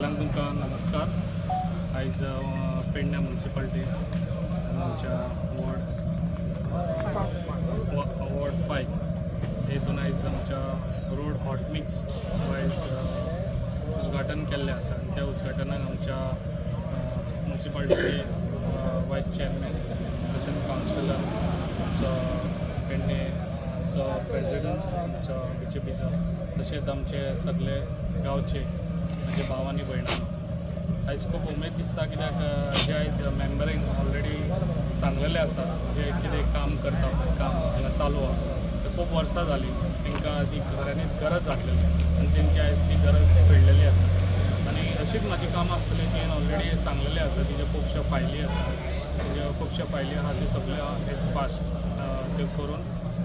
सगळ्यांक तुमकां नमस्कार। आयज पेडण्या म्युनिसिपालिटी आमच्या वॉर्ड 5 हेतून आयज आमच्या रोड हॉट मिक्स वायज उद्घाटन केल्लें आसा। आनी त्या उद्घाटनाक आमच्या म्युनिसिपालिटीचे वायस चेअरमॅन तशेंच कावन्सिलर आमचो पेडणेचो प्रेसिडेंट आमचो BJPचो तशेंच आमचे सगळे गांवचे म्हणजे भाव आनी भयणां आयज खूब उमेद दिसता कित्याक जे आयज मेंबरींग ऑलरेडी सांगलेलें आसा जे कितें काम करता काम हांगा चालू आहा ते खूब वर्सां जालीं तांकां ती खऱ्यांनीच गरज आसलेली आनी तेंची आयज ती गरज फेडलेली आसा। आनी अशीच म्हाजी कामां आसतली ती ऑलरेडी सांगलेलें आसा तिजे खुबश्यो फायली आसा तिज्यो खुबश्यो फायली आहा त्यो सगळ्यो एज फास्ट त्यो करून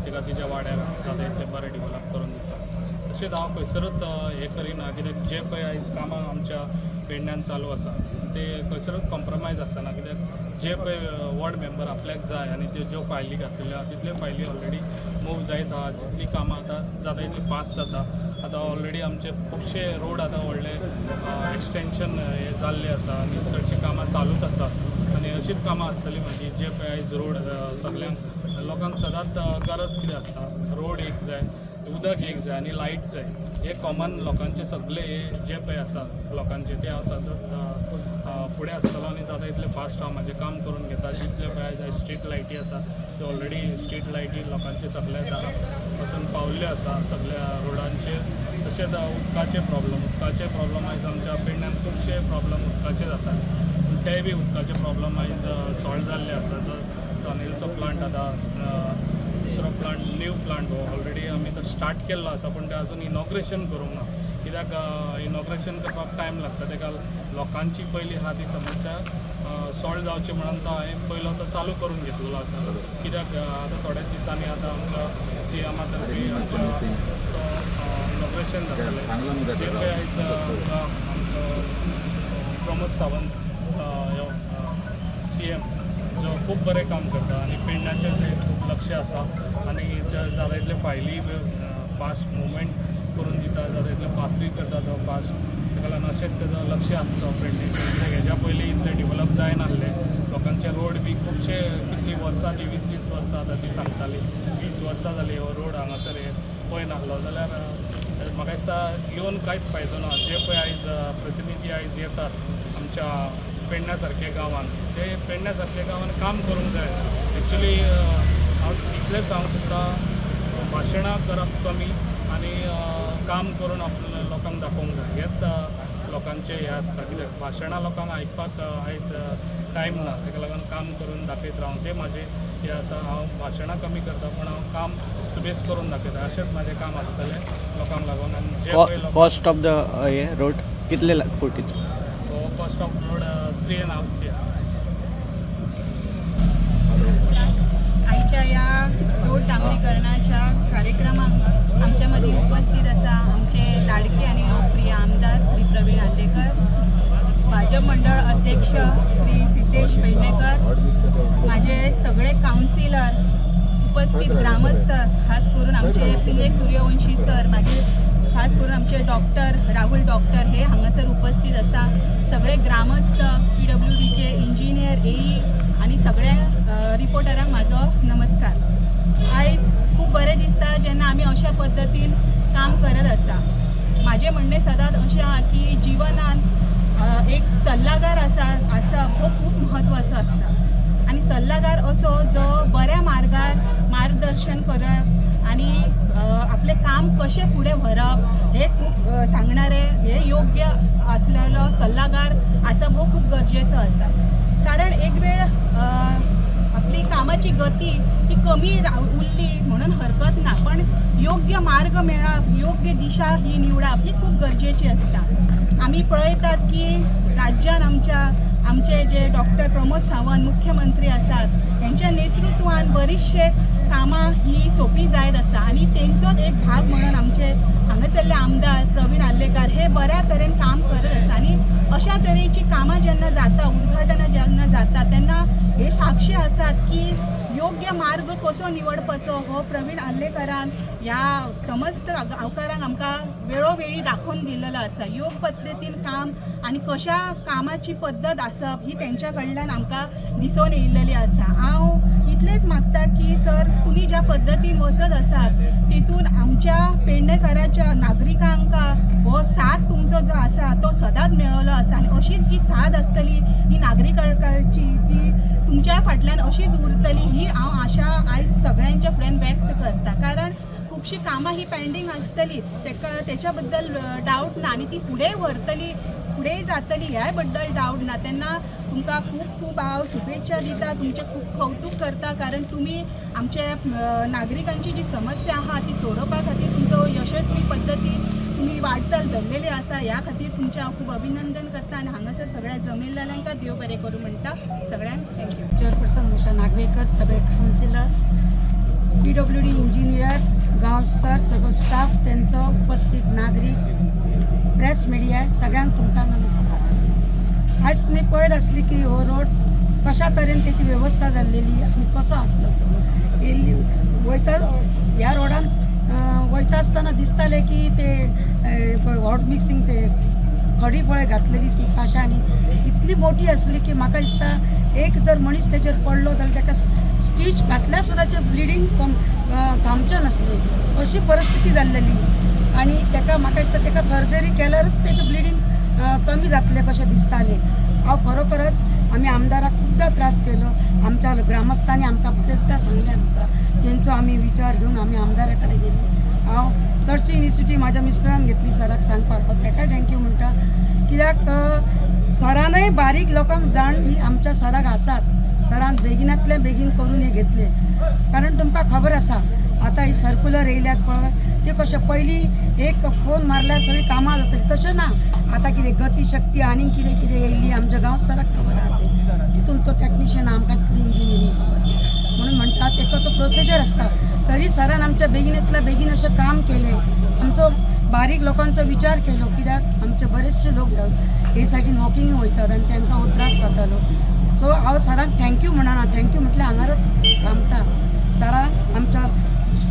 तिका तिच्या वाड्यार जाता तितलें बरें डेवलप करून दिता। तशेंच हांव खंयसरूच हें करिना कित्याक जे पळय आयज कामां आमच्या पेडण्यान चालू आसा ते खंयसरूच कॉम्प्रमायज आसना कित्याक जे पळय वॉर्ड मेंबर आपल्याक जाय आनी त्यो ज्यो फायली घातलेल्यो आहा तितल्यो फायली ऑलरेडी मूव जायत आहा। जितली कामां आतां जाता तितली फास्ट जाता। आतां ऑलरेडी आमचे खुबशे रोड आतां व्हडले एक्सटेंशन हे जाल्ले आसा आनी चडशीं कामां चालूच आसा आनी अशीच कामां आसतली म्हाजी जे पळय आयज रोड सगळ्यांक लोकांक सदांच गरज कितें आसता रोड एक जाय उदक एक जाय आनी लायट जाय हे कॉमन लोकांचे सगळे हे जे पळय आसा लोकांचे ते हांव सदांच फुडें आसतलो आनी जाता तितलें फास्ट हांव म्हाजें काम करून घेता। जितले पळय स्ट्रीट लायटी आसा त्यो ऑलरेडी स्ट्रीट लायटी लोकांचे सगळ्या दारां पासून पावल्ल्यो आसा सगळ्या रोडांचेर। तशेंच उदकाचे प्रॉब्लम आयज आमच्या पेडण्यान खुबशे प्रॉब्लम उदकाचे जाता तेय बी उदकाचे प्रॉब्लम आयज सॉल्व जाल्ले आसा। जो अनिलचो प्लांट आतां दुसरो प्लांट न्यू प्लांट हो ऑलरेडी आमी तो स्टार्ट केल्लो आसा पूण तें आजून इनॉग्रेशन करूंक ना कित्याक इनॉग्रेशन करपाक टायम लागता तेका लोकांची पयली आहा ती समस्या सॉल्व जावची म्हणून तो हांवें पयलो तो चालू करून घेतलेलो आसा। कित्याक आतां थोड्याच दिसांनी आतां आमच्या CMA तर्फे आमच्या इनॉग्रेशन जातलें जे पळय आयज आमचो प्रमोद सावंत CM जो खूब बरें काम करता आनी पेडण्याचेर तें खूब लक्ष आसा आनी जाता तितले फायली फास्ट मुवमेंट करून दिता जाता तितले पासूय करता तो फास्ट ताका लागून अशेंच तेजो लक्ष आसचो पेडणे हेज्या पयलीं इतलें डेवलप जायनासलें लोकांचे रोड बी खुबशे कितलीं वर्सां ती 20 वर्सां आतां ती सांगताली 20 वर्सां जालीं हो रोड हांगासर हे पळय नासलो जाल्यार म्हाका दिसता येवन कांयच फायदो ना। जे पळय आयज प्रतिनिधी आयज येतात आमच्या पेडण्या सारके गांवांत ते पेडण्या सारके गांवांत काम करूंक जाय। एक्चुली हांव इतलेंच सांगूंक सोदता भाशणां करप कमी आनी काम करून लोकांक दाखोवंक जाय हेंच लोकांचें हें आसता कित्याक भाशणां लोकांक आयकपाक आयज टायम ना ताका लागून काम करून दाखयत रावंक तें म्हाजें हें आसा। हांव भाशणां कमी करता पूण हांव काम सुबेज करून दाखयता अशेंच म्हाजें काम आसतलें लोकांक लागून। आनी जे पळय कॉस्ट ऑफ द हे रोड कितले कोटीचो कॉस्ट ऑफ रोड 3.5 CR। आयच्या या रोड डांबरीकरणाच्या कार्यक्रमाक आमच्यामध्ये उपस्थित आसा आमचे लाडके आणि लोकप्रिय आमदार श्री प्रवीण आंदेकर, भाजप मंडळ अध्यक्ष श्री सिद्धेश पेडणेकर, माझे सगळे काउन्सिलर, उपस्थित ग्रामस्थ, खास करून आमचे PA सूर्यवंशी सर, मागीर खास करून आमचे राहुल डॉक्टर हे हांगासर उपस्थित आसा। सगळे ग्रामस्थ, PWDचे इंजिनियर, AE आणि सगळ्या रिपोर्टरांक म्हाजो नमस्कार। आयज खूब बरें दिसता जेन्ना आमी अशा पद्दतीन काम करत आसा। म्हाजें म्हणणें सदांच अशें आहा की जिवनान एक सल्लागार आसा हो खूब म्हत्वाचो आसता आनी सल्लागार असो जो बऱ्या मार्गार मार्गदर्शन करप आनी आपलें काम कशें फुडें व्हरप हे खूब सांगणारे हे योग्य आसलेलो सल्लागार आसप हो खूब गरजेचो आसा। कारण एक वेळ आपली कामाची गती ही कमी उरली म्हणून हरकत ना पण योग्य मार्ग मेळप योग्य दिशा ही निवडप ही खूब गरजेची आसता। आमी पळयतात की राज्यान आमचे जे डॉक्टर प्रमोद सावंत मुख्यमंत्री आसात यांच्या नेतृत्वान बरीचशे कामां ही सोपी जायत आसा आनी तेंचोच एक भाग म्हणून आमचे हांगासरले आमदार प्रवीण आल्लेकर हे बऱ्या तरेन काम करत आसा आनी अशा तरेची कामां जेन्ना जाता, उद्घाटनां जेन्ना जाता तेन्ना हे साक्षी आसात की योग्य मार्ग कसो निवडपाचो हो प्रवीण आल्लेकरान ह्या समस्त गांवकारांक आमकां वेळोवेळी दाखोवन दिलेलो आसा. योग पद्दतीन काम आनी कशा कामाची पद्दत आसप ही तेंच्या कडल्यान आमकां दिसून येयल्लेली आसा. हांव इतलेंच मागता की सर तुमी ज्या पद्दतीन वचत आसात तितून आमच्या पेडणेकाराच्या नागरिकांक हो साथ तुमचो जो आसा तो सदांच मेळ्ळो आसा आनी अशीच जी साथ आसतली ही नागरिकांची ती तुमच्या फाटल्यान अशीच उरतली ही हांव आशा आयज सगळ्यांच्या फुड्यान व्यक्त करता. कारण खुबशीं कामां ही पेंडींग आसतलीच, तेच्या बद्दल डावट ना आनी ती फुडें व्हरतली, फुडें जातली ह्याय बद्दल डावट ना. तेन्ना तुमकां खूब खूब हांव शुभेच्छा दिता, तुमचें खूब कौतुक करता. कारण तुमी आमच्या नागरिकांची जी समस्या आहा ती सोडोवपा खातीर तुमचो यशस्वी पद्दतीन तुमी वाटचाल धरलेली आसा. ह्या खातीर तुमचें हांव खूब अभिनंदन करता आनी हांगासर सगळ्या जमिल्लेल्यांक देव बरें करूं म्हणटा. सगळ्यांक थँक्यू. चेअरपर्सन उषा नागवेकर, सगळे काउन्सिलर, PWD इंजिनियर, गांव सर, सगळो स्टाफ, त्यांचो उपस्थित नागरिक, प्रेस मिडिया, सगळ्यांक तुमकां नमस्कार. आज तुम्ही पळयत आसली की हो रोड कशा तरेन त्याची व्यवस्था जाल्लेली आनी कसो आसलो तो. वयता ह्या रोडान वयता आसतना दिसताले की ते हॉट मिक्सिंग ते खडी पळय घातलेली ती पाशांनी इतली मोठी असली की म्हाका दिसता एक जर मनीस तेचेर पडलो जाल्यार ताका स्टीच घातल्या सुद्दांचे ब्लिडींग थांबचें नासलें, अशी परिस्थिती जाल्लेली. आनी ताका म्हाका दिसता ताका सर्जरी केल्यारूच तेचें ब्लिडींग कमी जातलें कशें दिसतालें. हांव खरोखरच आमी आमदाराक खुबदां त्रास केलो, आमच्या ग्रामस्थांनी आमकां बरेंचदां सांगलें आमकां, तेंचो आमी विचार घेवन आमी आमदारा कडेन गेली. हांव चडशी इनिशिएटीव म्हाज्या मिस्टरान घेतली सराक सांगपाक, हांव ताका थँक्यू म्हणटा. कित्याक सरानय बारीक लोकांक जाण ही आमच्या सराक आसात. सरान बेगिनांतले बेगीन करून हे घेतले. कारण तुमकां खबर आसा आतां ही सर्क्युलर येयल्यात पळय ते कशें पयलीं एक फोन मारल्यार सगळीं कामां जातलीं, तशें ना. आतां कितें गतीशक्ती आनी कितें कितें येयली आमच्या गांव सराक खबर आहा ते तितून तो टॅक्निशियन आमकां तितली इंजिनियरींग खबर म्हणून म्हणटा तेका तो प्रोसिजर आसता. तरी सरान आमच्या बेगिनांतल्या बेगीन अशें काम केलें, आमचो बारीक लोकांचो विचार केलो. कित्याक आमचे बरेचशे लोक हे सायडीन वॉकिंग वयतात आनी तांकां हो त्रास जातालो. सो हांव सराक थँक्यू म्हणना, थँक्यू म्हटल्यार हांगारच थांबता. सराक आमच्या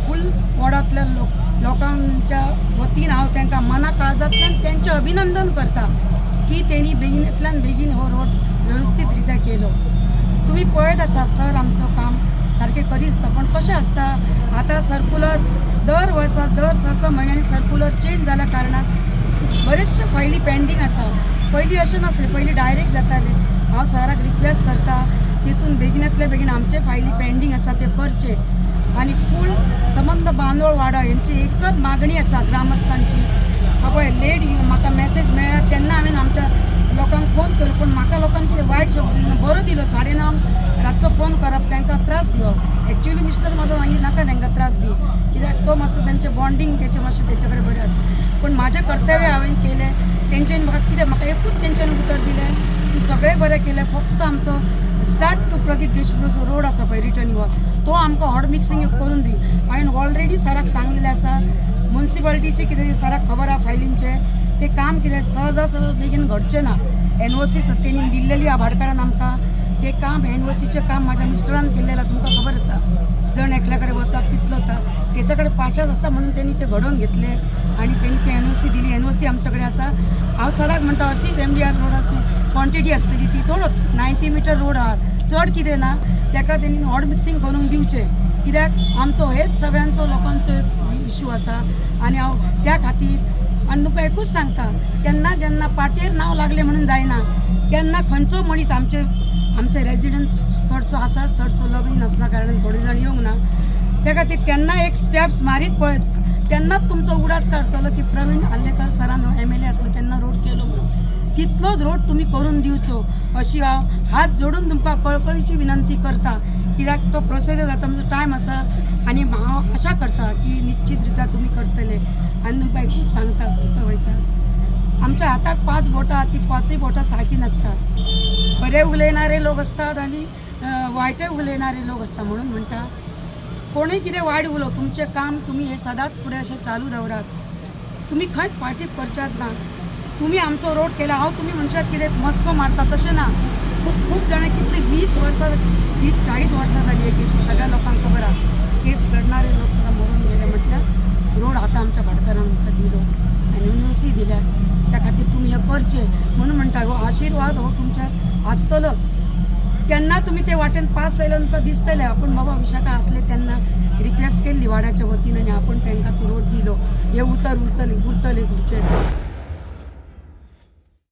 फूल वॉर्डांतल्या लोकांच्या वतीन हांव तांकां मना काळजांतल्यान तेंचें अभिनंदन करता की तेणी बेगिनांतल्यान बेगीन हो रोड वेवस्थीत रित्या केलो. तुमी पळयत आसा सर आमचो काम सारकें करी आसता, पण कशें आसता आतां सर्क्युलर दर वर्सा दर 6 म्हयन्यांनी सर्क्युलर चेंज जाल्या कारणान बरेचशे फायली पेंडींग आसा. पयलीं अशें नासलें, पयलीं डायरेक्ट जातालें. हांव सराक रिक्वेस्ट करता तितून बेगिनांतले बेगीन आमचे फायली पेंडींग आसा ते करचे. आनी फूल संबंद बांदोळ वाडा हेंची एकच मागणी आसा ग्रामस्थांची. पळय लेट म्हाका मॅसेज मेळ्ळ्या तेन्ना हांवें आमच्या लोकांक फोन केलो, पण म्हाका लोकांनी कितें वायट शब्द बरो दिलो. 9:30 रातचो फोन करप, तांकां त्रास दिवप. एक्चुअली मिस्टर म्हाजो मागीर नाका तांकां त्रास दिवं, कित्याक तो मातसो तेंचें बॉन्डिंग तेचें मातशें तेचे कडेन बरें आसा. पण म्हाजें कर्तव्य हांवें केलें. तेंच्यांनी म्हाका कितें म्हाका एकूच तेंच्यांनी उतर दिलें, तूं सगळें बरें केलें, फक्त आमचो start to Pradeep Deshmukh road आसा पळय रिटर्निंग तो आमकां हॉट मिक्सिंग करून दी. हांवें ऑलरेडी सराक सांगलेलें आसा. म्युन्सिपालिटीचें कितें सराक खबर आहा फायलींचें ते काम कितें सहज बेगीन घडचें ना. NOC तेणी दिल्लेली आभाडकारान आमकां ते काम NOCचें काम म्हाज्या मिस्टरान केल्लें तुमकां खबर आसा. जण एकल्या कडेन वचप कितलो वता तेच्या कडेन पाशाच आसा म्हणून तेणी ते घडोवन घेतले आनी तेणी ते NOC दिली. NOC आमचे कडेन आसा. हांव सराक म्हणटा अशीच MDR रोडाची क्वॉन्टिटी आसतली ती थोडोच 90 मीटर रोड आहा, चड कितें ना. ताका तेणी हॉट मिक्सिंग करूंक दिवचें, कित्याक आमचो हेच सगळ्यांचो लोकांचो इशू आसा. आनी हांव त्या खातीर आनी तुका एकूच सांगता, केन्ना जेन्ना पाटेर नांव लागलें म्हणून जायना, केन्ना खंयचो मनीस आमचे रेजिडंट्स चडसो आसा, चडसो लगीन नासल्या कारणान थोडे जाण येवंक ना. त्या खातीर केन्ना एक स्टेप्स मारीत पळयत तेन्नाच तुमचो उगडास काडटलो की प्रवीण आल्लेकर सरान MLA आसलो तेन्ना रोड केलो म्हणून. तितलोच रोड तुमी करून दिवचो अशी हांव हात जोडून तुमकां कळकळीची विनंती करता. कित्याक तो प्रोसेस जाता म्हणजे टायम आसा आनी हांव आशा करता की निश्चित रित्या तुमी करतले. आनी तुमकां एकूच सांगता वयता आमच्या हाताक 5 बोटां ती 5य बोटां सारकी नासतात. बरे उलयणारे लोक असतात आनी वायटय उलयणारे लोक असतात. म्हणून म्हणटा कोणूय कितें वायट उलो तुमचें काम तुमी हे सदांच फुडें अशें चालू दवरात. तुमी खंयच पार्टी करच्यात ना. तुम्ही आमचो रोड केला हांव तुम्ही म्हणशात कितें मस्को मारता तशें ना. खूप जाणां कितली 20 वर्सां 30-40 वर्सां जाली एक केशी सगळ्या लोकांक खबर आहा. केस लढणारे लोक सुद्दां मरून गेले म्हटल्यार रोड आतां आमच्या भाटकारांक आमकां दिलो आनी उनसी दिल्या त्या खातीर तुमी हे करचे म्हणून म्हणटा गो आशिर्वाद हो तुमच्या आसतलो. केन्ना तुमी ते वाटेन पास जायला तुमकां दिसतलें. आपण बाबा विशाखा असले तेन्ना रिक्वेस्ट केल्ली वाड्याच्या वतीन आनी आपण तांकां तो रोड दिलो. हे उरतले तुमचे